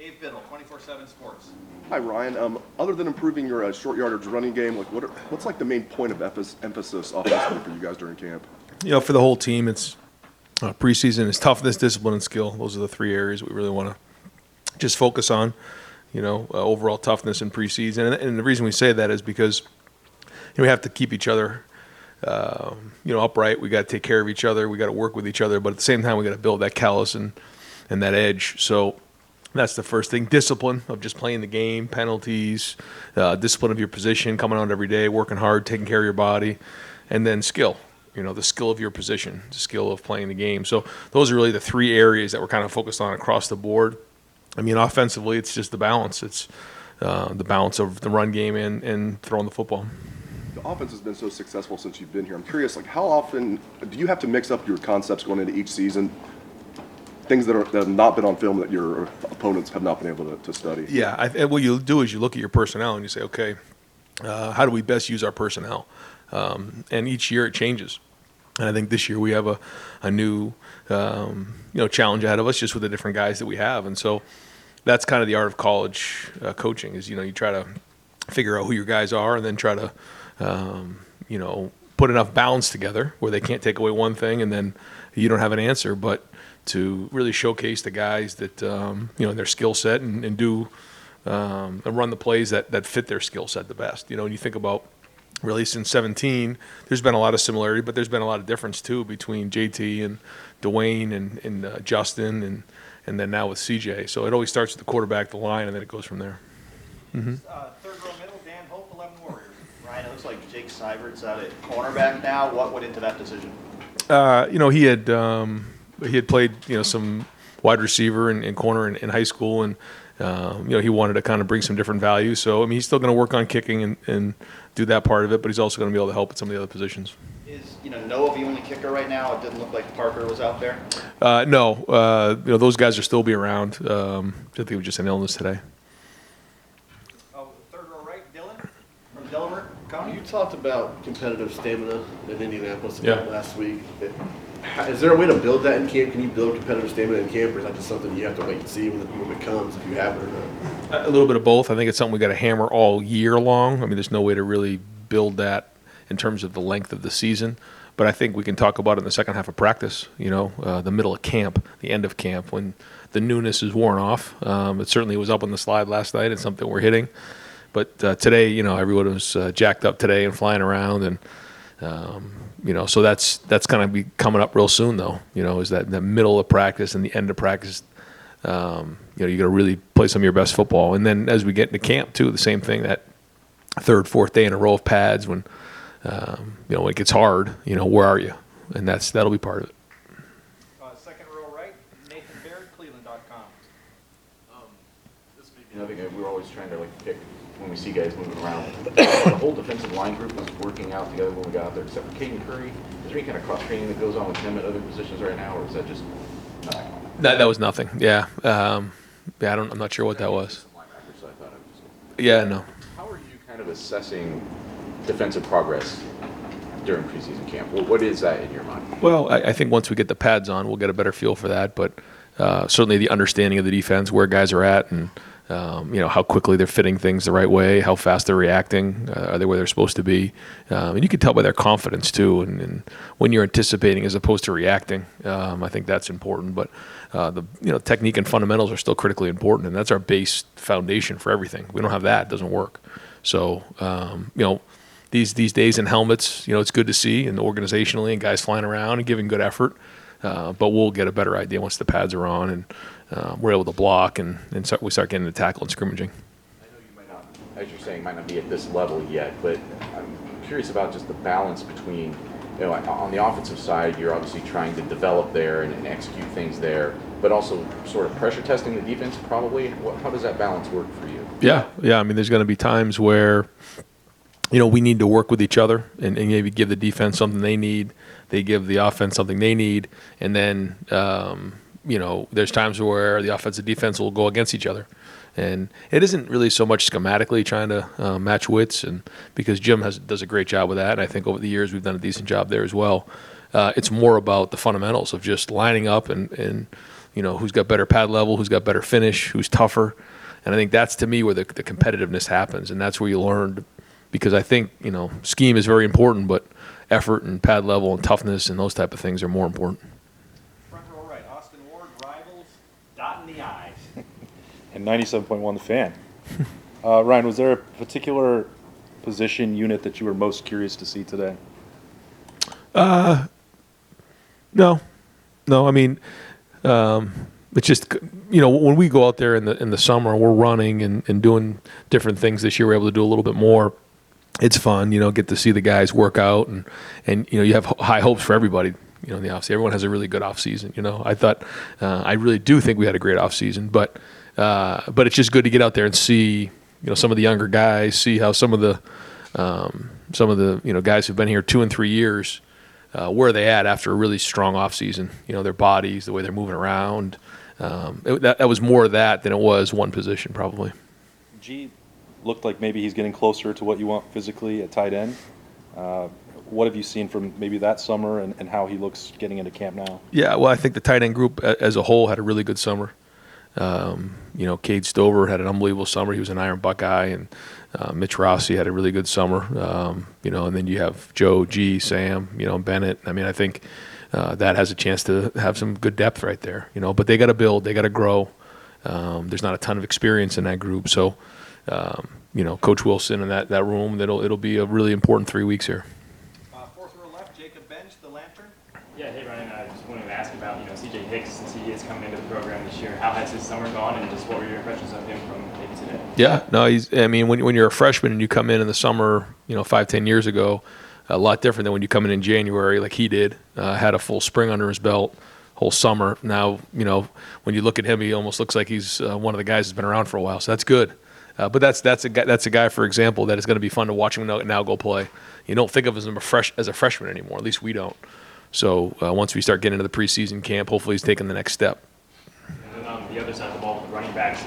Dave Biddle, 24/7 Sports. Hi, Ryan. Other than improving your short yardage running game, like what's like the main point of emphasis offensively for you guys during camp? For the whole team, it's preseason is toughness, discipline, and skill. Those are the three areas we really want to just focus on. Overall toughness in preseason, and the reason we say that is because we have to keep each other, upright. We got to take care of each other. We got to work with each other, but at the same time, we got to build that callus and that edge. So that's the first thing. Discipline of just playing the game, penalties, discipline of your position, coming out every day, working hard, taking care of your body, and then skill. The skill of your position, the skill of playing the game. So those are really the three areas that we're kind of focused on across the board. Offensively, it's just the balance. It's the balance of the run game and throwing the football. The offense has been so successful since you've been here. I'm curious, like how often do you have to mix up your concepts going into each season? Things that have not been on film that your opponents have not been able to study. Yeah, and what you do is you look at your personnel and you say, okay, how do we best use our personnel? And each year it changes. And I think this year we have a new challenge ahead of us just with the different guys that we have. And so that's kind of the art of college coaching is, you try to figure out who your guys are and then try to, put enough balance together where they can't take away one thing and then you don't have an answer, but to really showcase the guys that, their skill set and do and run the plays that fit their skill set the best. When you think about really since 17, there's been a lot of similarity, but there's been a lot of difference too between JT and Dwayne and Justin and then now with CJ. So it always starts with the quarterback, the line, and then it goes from there. Mm-hmm. Third row middle, Dan Hope, 11 Warriors. Ryan, it looks like Jake Seibert's out at cornerback now. What went into that decision? He had played some wide receiver and corner in high school, and he wanted to kind of bring some different value. So he's still going to work on kicking and do that part of it, but he's also going to be able to help at some of the other positions. Is Noah the only kicker right now? It didn't look like Parker was out there. No, those guys will still be around. I think it was just an illness today. Oh, third row right, Dylan from Delaware County. You talked about competitive stamina in Indianapolis Yeah. last week. Is there a way to build that in camp? Can you build competitive stamina in camp, or is that just something you have to wait and see when the moment comes, if you have it or not? A little bit of both. I think it's something we got to hammer all year long. There's no way to really build that in terms of the length of the season. But I think we can talk about it in the second half of practice, the middle of camp, the end of camp, when the newness is worn off. It certainly was up on the slide last night. It's something we're hitting. But today, everyone was jacked up today and flying around. And, so that's going to be coming up real soon, though, is that the middle of practice and the end of practice. You got to really play some of your best football. And then as we get into camp, too, the same thing, that third, fourth day in a row of pads when – when it gets hard, where are you? And that'll be part of it. Second row right, Nathan Baird, Cleveland.com. This may be another thing we're always trying to pick when we see guys moving around. The whole defensive line group was working out together when we got out there, except for Caden Curry. Is there any kind of cross training that goes on with him at other positions right now, or is that just nothing? That was nothing. Yeah. I'm not sure what that was. So I thought it was. Yeah. No. How are you kind of assessing defensive progress during preseason camp? What is that in your mind? Well, I think once we get the pads on, we'll get a better feel for that. But certainly the understanding of the defense, where guys are at, and how quickly they're fitting things the right way, how fast they're reacting, are they where they're supposed to be? And you can tell by their confidence too. And when you're anticipating as opposed to reacting, I think that's important. But the technique and fundamentals are still critically important, and that's our base foundation for everything. We don't have that; it doesn't work. So these days in helmets, it's good to see, and organizationally, and guys flying around and giving good effort. But we'll get a better idea once the pads are on and we're able to block and we start getting the tackle and scrimmaging. I know you might not, as you're saying, might not be at this level yet, but I'm curious about just the balance between, on the offensive side, you're obviously trying to develop there and execute things there, but also sort of pressure testing the defense probably. How does that balance work for you? Yeah. There's going to be times where we need to work with each other and maybe give the defense something they need. They give the offense something they need. And then, there's times where the offensive defense will go against each other. And it isn't really so much schematically trying to match wits, and because Jim does a great job with that. And I think over the years we've done a decent job there as well. It's more about the fundamentals of just lining up and who's got better pad level, who's got better finish, who's tougher. And I think that's, to me, where the competitiveness happens, and that's where you learn. Because I think, scheme is very important, but effort and pad level and toughness and those type of things are more important. Front row right, Austin Ward, Rivals, dotting the I's. And 97.1 The Fan. Ryan, was there a particular position unit that you were most curious to see today? No. I mean, it's just, when we go out there in the summer and we're running and doing different things this year, we're able to do a little bit more. It's fun, get to see the guys work out and you have high hopes for everybody, in the offseason. Everyone has a really good offseason, I thought, I really do think we had a great offseason, but it's just good to get out there and see, some of the younger guys, see how some of the guys who've been here 2 and 3 years, where are they at after a really strong offseason, their bodies, the way they're moving around. That was more of that than it was one position probably. G looked like maybe he's getting closer to what you want physically at tight end. What have you seen from maybe that summer and how he looks getting into camp now? Yeah, well, I think the tight end group as a whole had a really good summer. Cade Stover had an unbelievable summer. He was an Iron Buckeye, and Mitch Rossi had a really good summer. And then you have Joe, G, Sam, Bennett. I mean, I think that has a chance to have some good depth right there. But they got to build, they got to grow. There's not a ton of experience in that group, so Coach Wilson in that room, it'll be a really important 3 weeks here. Fourth row left, Jacob Bench, the Lantern. Yeah, hey Ryan, I just wanted to ask about CJ Hicks, since he is coming into the program this year. How has his summer gone, and just what were your impressions of him from maybe today? Yeah, no, when you're a freshman and you come in the summer, 5-10 years ago, a lot different than when you come in January like he did. Had a full spring under his belt, whole summer. Now, when you look at him, he almost looks like he's one of the guys that's been around for a while. So that's good. But that's a guy, for example, that is going to be fun to watch him now go play. You don't think of him as a freshman anymore. At least we don't. So once we start getting into the preseason camp, hopefully he's taking the next step. And then on the other side of the ball, with the running backs,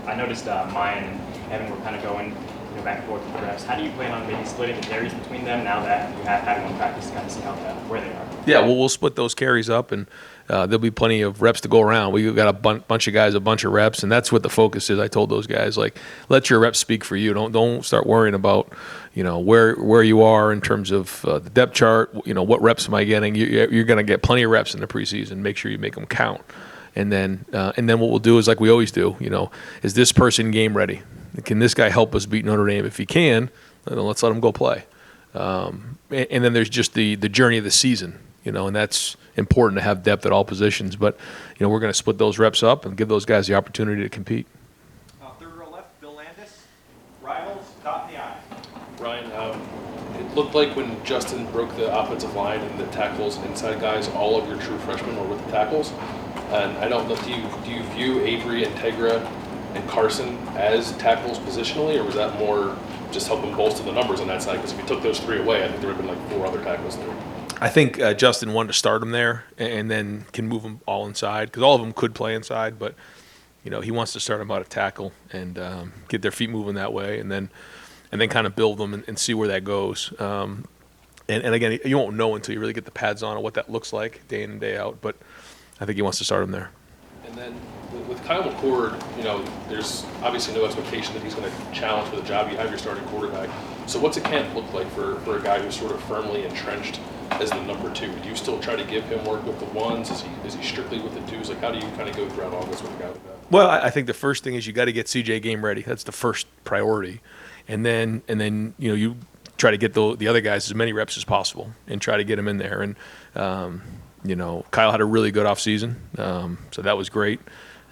I noticed Mayan and Evan were kind of going back and forth with the reps. How do you plan on maybe splitting the carries between them now that you have had one practice to kind of see where they are? Yeah, well, we'll split those carries up, and there'll be plenty of reps to go around. We've got a bunch of guys, a bunch of reps, and that's what the focus is. I told those guys, let your reps speak for you. Don't start worrying about, where you are in terms of the depth chart. What reps am I getting? You're going to get plenty of reps in the preseason. Make sure you make them count. And then what we'll do is like we always do. Is this person game ready? Can this guy help us beat Notre Dame? If he can, then let's let him go play. And then there's just the journey of the season. And that's important to have depth at all positions. But, we're going to split those reps up and give those guys the opportunity to compete. Third row left, Bill Landis, Rivals, dot in the I. Ryan, it looked like when Justin broke the offensive line and the tackles and inside guys, all of your true freshmen were with the tackles. And I don't know, do you view Avery, Integra, and Carson as tackles positionally, or was that more just helping bolster the numbers on that side? Because if you took those 3 away, I think there would have been like 4 other tackles there. I think Justin wanted to start them there and then can move them all inside, because all of them could play inside, but he wants to start them out at tackle and get their feet moving that way, and then kind of build them and see where that goes. And again, you won't know until you really get the pads on what that looks like day in and day out, but I think he wants to start them there. And then with Kyle McCord, there's obviously no expectation that he's going to challenge for the job. You have your starting quarterback. So what's a camp look like for a guy who's sort of firmly entrenched as the number 2? Do you still try to give him work with the ones? Is he strictly with the 2s? Like, how do you kind of go throughout all this with a guy like that? Well, I think the first thing is you got to get CJ game ready. That's the first priority. And then you try to get the other guys as many reps as possible and try to get them in there. And Kyle had a really good offseason, so that was great.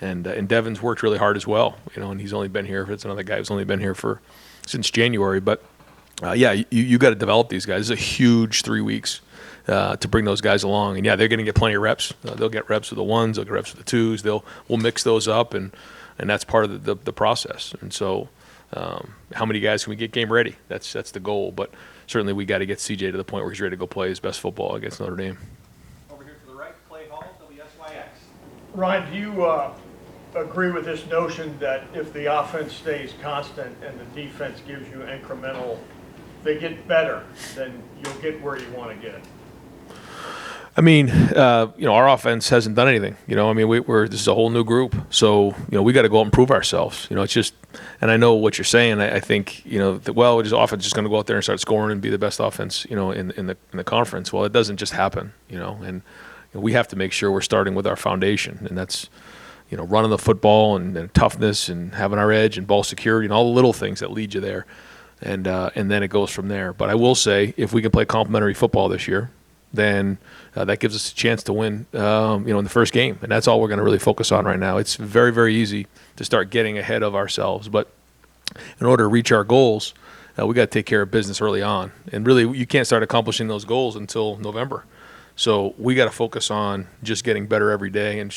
And Devin's worked really hard as well, and he's only been here. It's another guy who's only been here since January. But you got to develop these guys. It's a huge 3 weeks to bring those guys along. And they're going to get plenty of reps. They'll get reps with the 1s, they'll get reps with the 2s. We'll mix those up, and that's part of the process. And so, how many guys can we get game ready? That's the goal. But certainly we got to get CJ to the point where he's ready to go play his best football against Notre Dame. Over here to the right, Clay Hall, WSYX. Ryan, do you agree with this notion that if the offense stays constant and the defense gives you incremental, they get better, then you'll get where you want to get? I mean, our offense hasn't done anything. I mean, this is a whole new group, so we got to go out and prove ourselves. It's just, and I know what you're saying. I think just offense is just going to go out there and start scoring and be the best offense, in the conference. Well, it doesn't just happen, and we have to make sure we're starting with our foundation, and that's running the football and toughness and having our edge and ball security and all the little things that lead you there, and then it goes from there. But I will say, if we can play complementary football this year, then that gives us a chance to win, in the first game. And that's all we're going to really focus on right now. It's very, very easy to start getting ahead of ourselves. But in order to reach our goals, we got to take care of business early on. And really, you can't start accomplishing those goals until November. So we got to focus on just getting better every day. And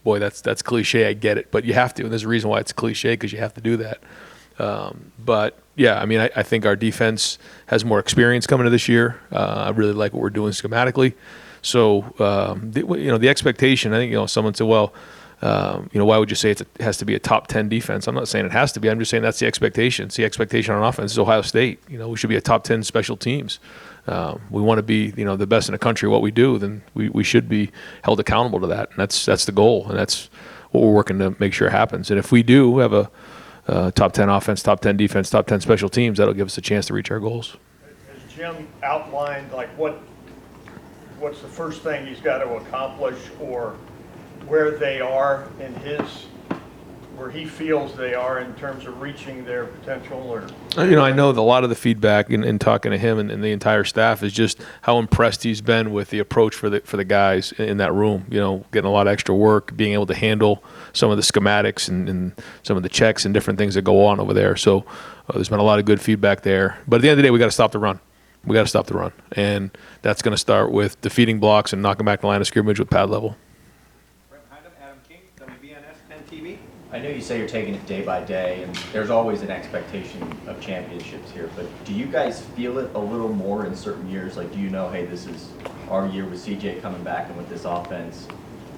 boy, that's cliche. I get it. But you have to. And there's a reason why it's cliche, because you have to do that. But yeah, I mean, I think our defense has more experience coming to this year. I really like what we're doing schematically. So, the expectation, I think, someone said, well, why would you say it has to be a top 10 defense? I'm not saying it has to be. I'm just saying that's the expectation. It's the expectation on offense. It's Ohio State. We should be a top 10 special teams. We want to be, the best in the country at what we do. Then we should be held accountable to that. And that's the goal. And that's what we're working to make sure happens. And if we do have a top 10 offense, top 10 defense, top 10 special teams, that'll give us a chance to reach our goals. Has Jim outlined, what's the first thing he's got to accomplish, or where they are where he feels they are in terms of reaching their potential? Or I know that a lot of the feedback in talking to him and the entire staff is just how impressed he's been with the approach for the guys in that room. Getting a lot of extra work, being able to handle some of the schematics and some of the checks and different things that go on over there. So there's been a lot of good feedback there. But at the end of the day, we got to stop the run. We got to stop the run, and that's going to start with defeating blocks and knocking back the line of scrimmage with pad level. Adam King, WBNS 10 TV. I know you say you're taking it day by day, and there's always an expectation of championships here, but do you guys feel it a little more in certain years? Like, do you know, hey, this is our year with CJ coming back and with this offense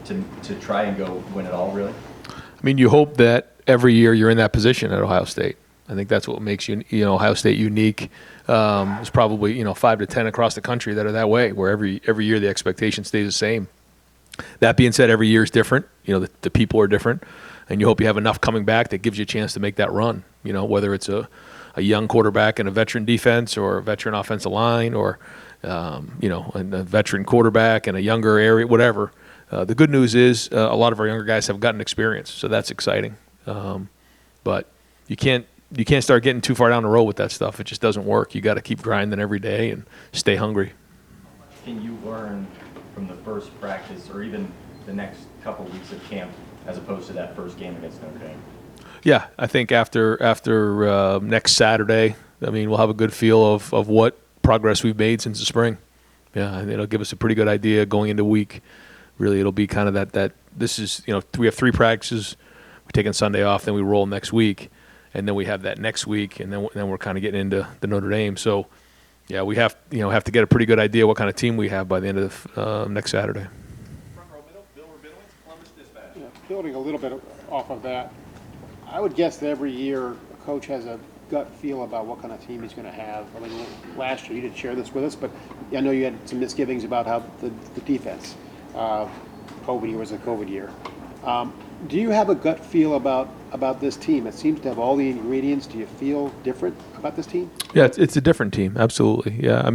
to try and go win it all, really? I mean, you hope that every year you're in that position at Ohio State. I think that's what makes Ohio State unique. There's probably 5 to 10 across the country that are that way, where every year the expectation stays the same. That being said, every year is different. The people are different, and you hope you have enough coming back that gives you a chance to make that run. Whether it's a young quarterback and a veteran defense, or a veteran offensive line, or a veteran quarterback and a younger area, whatever. The good news is a lot of our younger guys have gotten experience, so that's exciting. But you can't start getting too far down the road with that stuff. It just doesn't work. You got to keep grinding every day and stay hungry. Can you learn from the first practice, or even the next couple weeks of camp, as opposed to that first game against Notre Dame? Yeah, I think after next Saturday, we'll have a good feel of what progress we've made since the spring. Yeah, and it'll give us a pretty good idea going into week. Really, it'll be kind of that this is, we have 3 practices. We're taking Sunday off, then we roll next week. And then we have that next week, and then we're kind of getting into the Notre Dame. So, yeah, we have to get a pretty good idea what kind of team we have by the end of next Saturday. Front row middle, Bill Rabinowitz, Columbus Dispatch. Yeah, building a little bit off of that, I would guess that every year a coach has a gut feel about what kind of team he's going to have. I mean, last year you didn't share this with us, but I know you had some misgivings about how the defense. COVID year was a COVID year. Do you have a gut feel about this team? It seems to have all the ingredients. Do you feel different about this team? Yeah, it's a different team, absolutely. Yeah,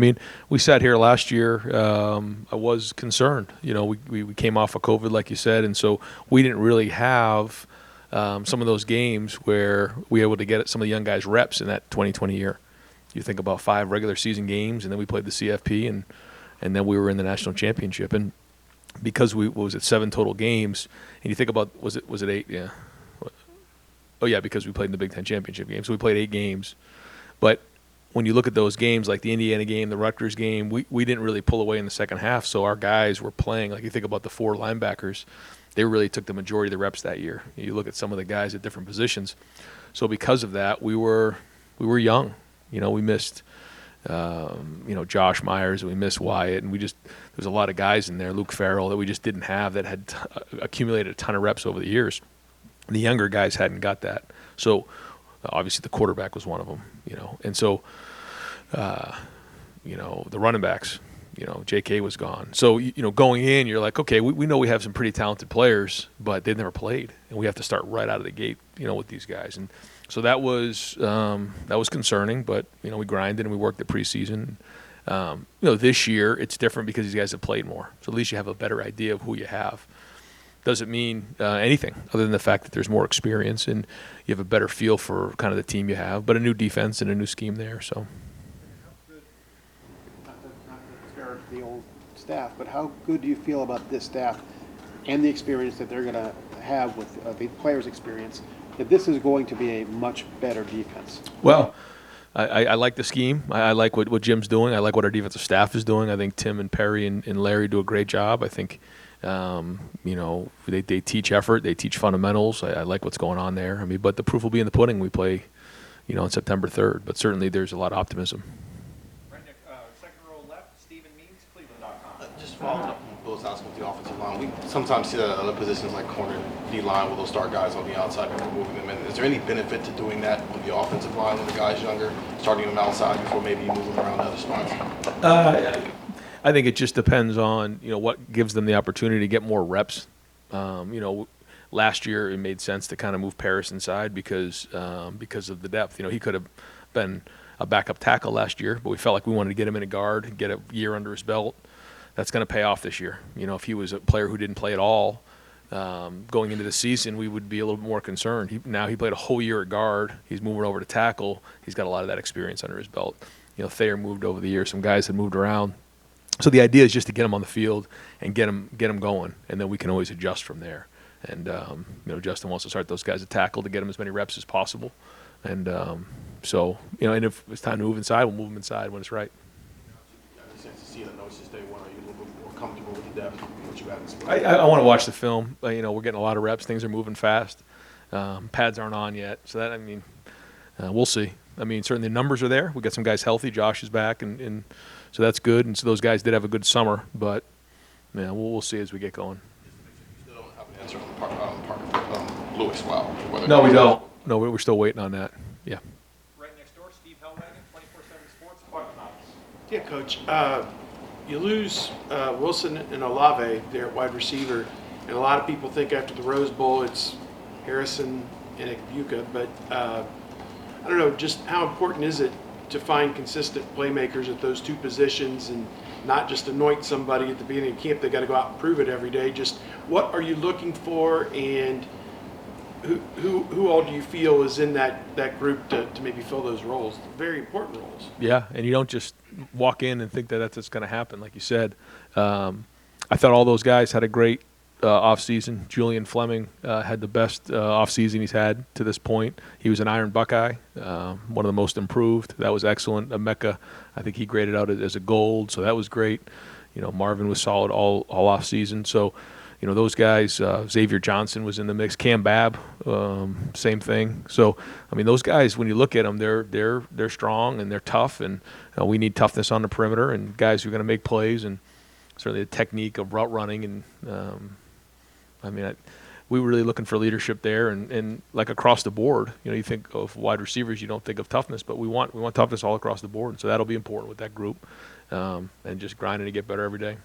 we sat here last year. I was concerned. We came off of COVID, like you said, and so we didn't really have some of those games where we were able to get some of the young guys reps in that 2020 year. You think about 5 regular season games, and then we played the CFP, and then we were in the national championship. And because what was it, 7 total games, and you think about, was it 8? Yeah. Oh yeah, because we played in the Big Ten championship game, so we played 8 games. But when you look at those games, like the Indiana game, the Rutgers game, we didn't really pull away in the second half, so our guys were playing. Like you think about the 4 linebackers, they really took the majority of the reps that year. You look at some of the guys at different positions. So because of that, we were young. We missed Josh Myers, and we missed Wyatt, and there was a lot of guys in there, Luke Farrell, that we just didn't have, that had accumulated a ton of reps over the years. And the younger guys hadn't got that. So obviously the quarterback was one of them, and so the running backs, JK was gone. So, going in, you're like, okay, we know we have some pretty talented players, but they've never played, and we have to start right out of the gate, with these guys. And so that was concerning, but, we grinded and we worked at preseason. This year it's different because these guys have played more. So at least you have a better idea of who you have. Doesn't mean anything other than the fact that there's more experience and you have a better feel for kind of the team you have, but a new defense and a new scheme there. So. Not to disparage the old staff, but how good do you feel about this staff and the experience that they're going to have with the players' experience, that this is going to be a much better defense? Well, I like the scheme. I like what Jim's doing. I like what our defensive staff is doing. I think Tim and Perry and Larry do a great job. I think, they teach effort. They teach fundamentals. I like what's going on there. But the proof will be in the pudding. We play, on September 3rd. But certainly there's a lot of optimism. Right next, second row left, Stephen Means, Cleveland.com. Just following up on Bill's asking with the offensive line, we sometimes see that at other positions like corner, D-line, where they'll start guys on the outside before moving them in. Is there any benefit to doing that on the offensive line when the guy's younger, starting them outside before maybe you move them around to other spots? I think it just depends on, what gives them the opportunity to get more reps. Last year it made sense to kind of move Paris inside because of the depth. He could have been a backup tackle last year, but we felt like we wanted to get him in a guard and get a year under his belt. That's going to pay off this year. If he was a player who didn't play at all going into the season, we would be a little more concerned. Now he played a whole year at guard. He's moving over to tackle. He's got a lot of that experience under his belt. Thayer moved over the years. Some guys had moved around. So the idea is just to get him on the field and get him going, and then we can always adjust from there. And Justin wants to start those guys at tackle to get them as many reps as possible. And so and if it's time to move inside, we'll move them inside when it's right. To see it, I know it's just day one. Are you a little bit more comfortable with the depth what you have in spring? I want to watch the film. We're getting a lot of reps. Things are moving fast. Pads aren't on yet, so that we'll see. Certainly the numbers are there. We got some guys healthy. Josh is back, and so that's good. And so those guys did have a good summer, but we'll see as we get going. You still don't have an answer on Lewis. Wow. No, we don't. No, we're still waiting on that. Yeah. Right next door, Steve Hellwagon, 24/7 Sports, Button Office. Yeah, Coach. You lose Wilson and Olave there at wide receiver, and a lot of people think after the Rose Bowl it's Harrison and Ikbuka, but I don't know, just how important is it to find consistent playmakers at those two positions and not just anoint somebody at the beginning of camp? They got to go out and prove it every day. Just what are you looking for, and who all do you feel is in that group to maybe fill those roles? Very important roles. Yeah, and you don't just walk in and think that that's what's going to happen, like you said. I thought all those guys had a great offseason. Julian Fleming had the best offseason he's had to this point. He was an Iron Buckeye, one of the most improved. That was excellent. Emeka, I think he graded out as a gold, so that was great. Marvin was solid all offseason. So, those guys, Xavier Johnson was in the mix. Cam Babb, same thing. So, those guys, when you look at them, they're strong and they're tough, and we need toughness on the perimeter and guys who are going to make plays, and certainly the technique of route running. And we were really looking for leadership there, and like across the board. You think of wide receivers, you don't think of toughness, but we want toughness all across the board. And so that'll be important with that group, and just grinding to get better every day.